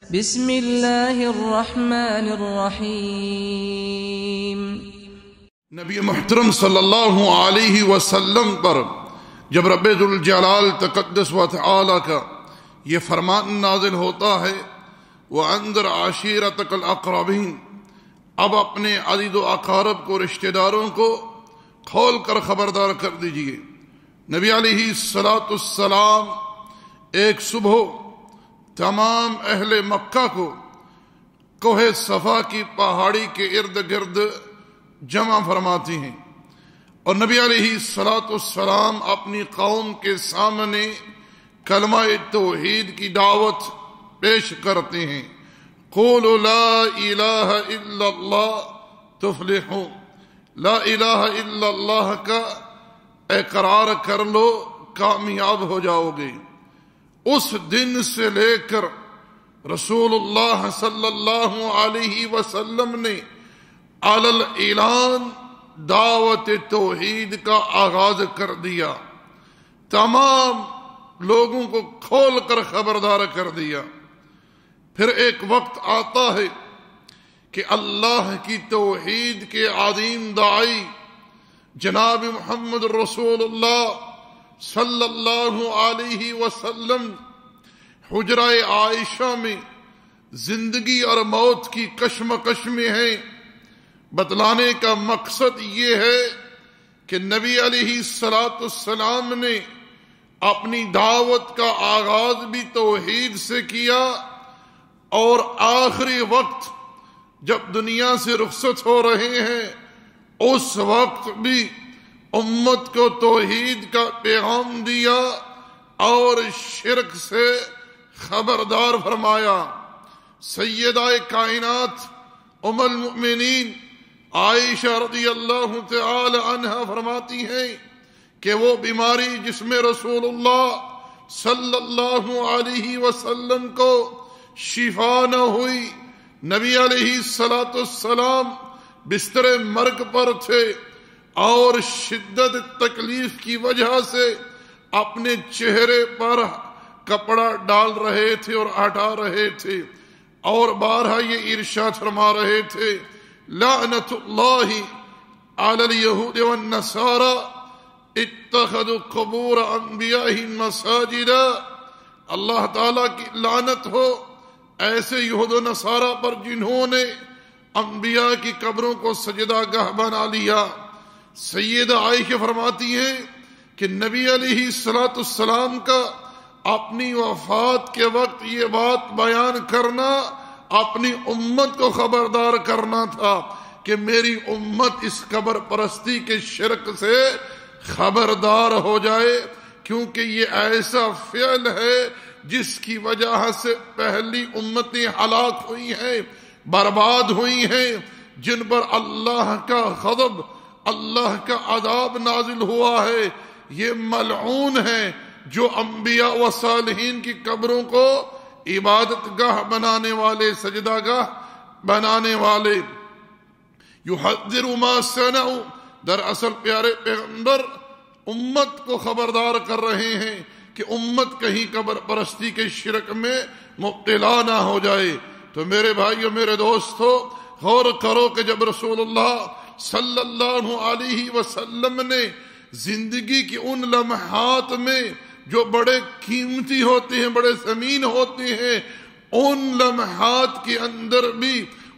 بسم اللہ الرحمن الرحیم۔ نبی محترم صلی اللہ علیہ وسلم پر جب رب ذوالجلال تقدس و تعالی کا یہ فرمان نازل ہوتا ہے وَأَنذِرْ عَشِيرَتَكَ الْأَقْرَبِينَ، اب اپنے عزیز و اقارب کو، رشتہ داروں کو کھول کر خبردار کر دیجئے۔ نبی علیہ السلام ایک صبح تمام اہل مکہ کو کوہ صفا کی پہاڑی کے ارد گرد جمع فرماتی ہیں، اور نبی علیہ السلام اپنی قوم کے سامنے کلمہ توحید کی دعوت پیش کرتے ہیں۔ قولوا لا الہ الا اللہ تفلحوا، لا الہ الا اللہ کا اقرار کر لو، کامیاب ہو جاؤ گے۔ اس دن سے لے کر رسول اللہ صلی اللہ علیہ وسلم نے علی الاعلان دعوت توحید کا آغاز کر دیا، تمام لوگوں کو کھول کر خبردار کر دیا۔ پھر ایک وقت آتا ہے کہ اللہ کی توحید کے عظیم داعی جناب محمد رسول اللہ صلی اللہ علیہ وسلم حجرہ عائشہ میں زندگی اور موت کی کشمکش میں ہیں۔ بتلانے کا مقصد یہ ہے کہ نبی علیہ السلام نے اپنی دعوت کا آغاز بھی توحید سے کیا، اور آخری وقت جب دنیا سے رخصت ہو رہے ہیں اس وقت بھی امت کو توحید کا پیغام دیا اور شرک سے خبردار فرمایا۔ سیدہ کائنات ام المؤمنین عائشہ رضی اللہ تعالی عنہا فرماتی ہیں کہ وہ بیماری جس میں رسول اللہ صلی اللہ علیہ وسلم کو شفا نہ ہوئی، نبی علیہ السلام بستر مرگ پر تھے اور شدت تکلیف کی وجہ سے اپنے چہرے پر کپڑا ڈال رہے تھے اور ہٹا رہے تھے، اور بارہا یہ ارشاد فرما رہے تھے لعنت اللہ علی الیہود والنصارى اتخذوا قبور انبیائہم مساجدا، اللہ تعالیٰ کی لعنت ہو ایسے یہود و نصارہ پر جنہوں نے انبیاء کی قبروں کو سجدہ گاہ بنا لیا۔ سیدہ عائشہ فرماتی ہیں کہ نبی علیہ السلام کا اپنی وفات کے وقت یہ بات بیان کرنا اپنی امت کو خبردار کرنا تھا کہ میری امت اس قبر پرستی کے شرک سے خبردار ہو جائے، کیونکہ یہ ایسا فعل ہے جس کی وجہ سے پہلی امتیں ہلاک ہوئی ہیں، برباد ہوئی ہیں، جن پر اللہ کا غضب، اللہ کا عذاب نازل ہوا ہے۔ یہ ملعون ہیں جو انبیاء و صالحین کی قبروں کو عبادت گاہ بنانے والے، سجدہ گاہ بنانے والے۔ یحذر ما صنعوا، دراصل پیارے پیغمبر امت کو خبردار کر رہے ہیں کہ امت کہیں قبر پرستی کے شرک میں مبتلا نہ ہو جائے۔ تو میرے بھائیو، میرے دوستو، غور کرو کہ جب رسول اللہ صلی اللہ علیہ وسلم نے زندگی کی ان لمحات میں جو بڑے قیمتی ہوتے ہیں، بڑے ثمین ہوتے ہیں، ان لمحات کے اندر بھی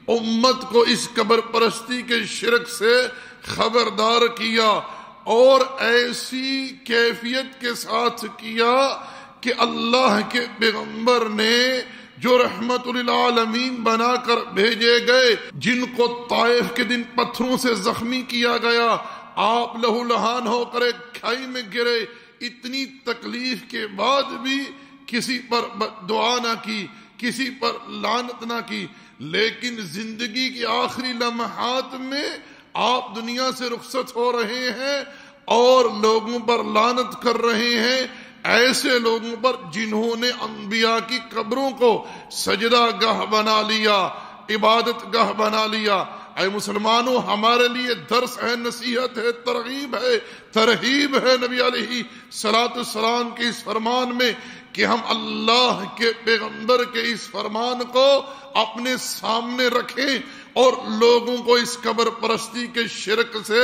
امت کو اس قبر پرستی کے شرک سے خبردار کیا، اور ایسی کیفیت کے ساتھ کیا کہ اللہ کے پیغمبر نے جو رحمت للعالمین بنا کر بھیجے گئے، جن کو طائف کے دن پتھروں سے زخمی کیا گیا، آپ لہو لہان ہو کر ایک کھائی میں گرے، اتنی تکلیف کے بعد بھی کسی پر دعا نہ کی، کسی پر لعنت نہ کی، لیکن زندگی کی آخری لمحات میں آپ دنیا سے رخصت ہو رہے ہیں اور لوگوں پر لعنت کر رہے ہیں، ایسے لوگوں پر جنہوں نے انبیاء کی قبروں کو سجدہ گاہ بنا لیا، عبادت گاہ بنا لیا۔ اے مسلمانوں، ہمارے لیے درس ہے، نصیحت ہے، ترغیب ہے، ترہیب ہے نبی علیہ السلام کے اس فرمان میں کہ ہم اللہ کے پیغمبر کے اس فرمان کو اپنے سامنے رکھیں اور لوگوں کو اس قبر پرستی کے شرک سے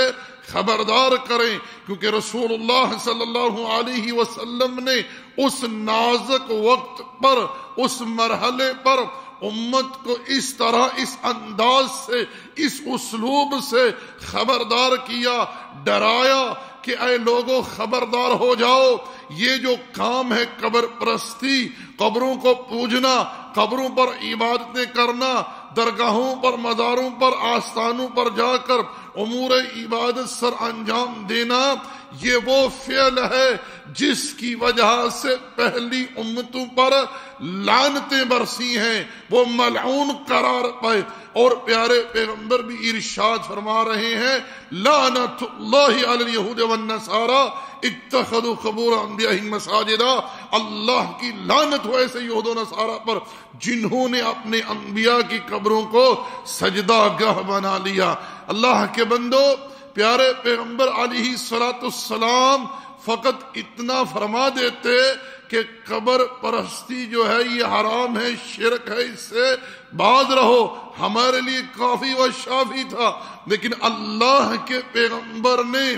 خبردار کریں، کیونکہ رسول اللہ صلی اللہ علیہ وسلم نے اس نازک وقت پر، اس مرحلے پر امت کو اس طرح، اس انداز سے، اس اسلوب سے خبردار کیا، ڈرایا کہ اے لوگوں خبردار ہو جاؤ، یہ جو کام ہے قبر پرستی، قبروں کو پوجنا، قبروں پر عبادتیں کرنا، درگاہوں پر، مزاروں پر، آستانوں پر جا کر امور عبادت سر انجام دینا، یہ وہ فعل ہے جس کی وجہ سے پہلی امتوں پر لعنتیں برسی ہیں، وہ ملعون قرار پائے۔ اور پیارے پیغمبر بھی ارشاد فرما رہے ہیں، لعنت اللہ علی الیہود والنصارى اتخذوا قبور انبیائہم مساجدا، اللہ کی لعنت ہو ایسے یہود و نصارہ پر جنہوں نے اپنے انبیاء کی قبروں کو سجدہ گاہ بنا لیا۔ اللہ کے بندو، پیارے پیغمبر علیہ السلام فقط اتنا فرما دیتے کہ قبر پرستی جو ہے یہ حرام ہے، شرک ہے، اس سے باز رہو، ہمارے لیے کافی و شافی تھا۔ لیکن اللہ کے پیغمبر نے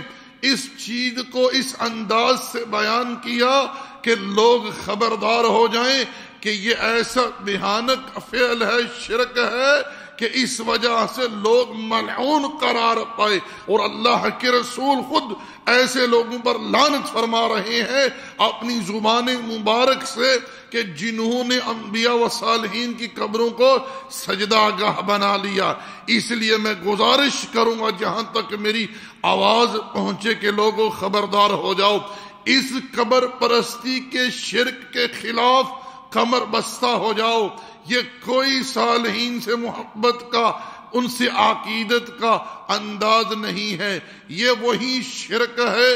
اس چیز کو اس انداز سے بیان کیا کہ لوگ خبردار ہو جائیں کہ یہ ایسا بھیانک فعل ہے، شرک ہے کہ اس وجہ سے لوگ ملعون قرار پائے، اور اللہ کے رسول خود ایسے لوگوں پر لعنت فرما رہے ہیں اپنی زبان مبارک سے کہ جنہوں نے انبیاء و صالحین کی قبروں کو سجدہ گاہ بنا لیا۔ اس لیے میں گزارش کروں گا جہاں تک میری آواز پہنچے کہ لوگوں خبردار ہو جاؤ، اس قبر پرستی کے شرک کے خلاف کمر بستہ ہو جاؤ۔ یہ کوئی صالحین سے محبت کا، ان سے عقیدت کا انداز نہیں ہے، یہ وہی شرک ہے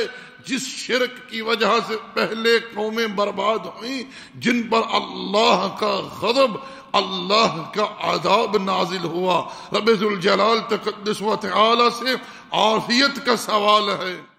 جس شرک کی وجہ سے پہلے قومیں برباد ہوئیں، جن پر اللہ کا غضب، اللہ کا عذاب نازل ہوا۔ رب ذوالجلال تقدس و تعالی سے عافیت کا سوال ہے۔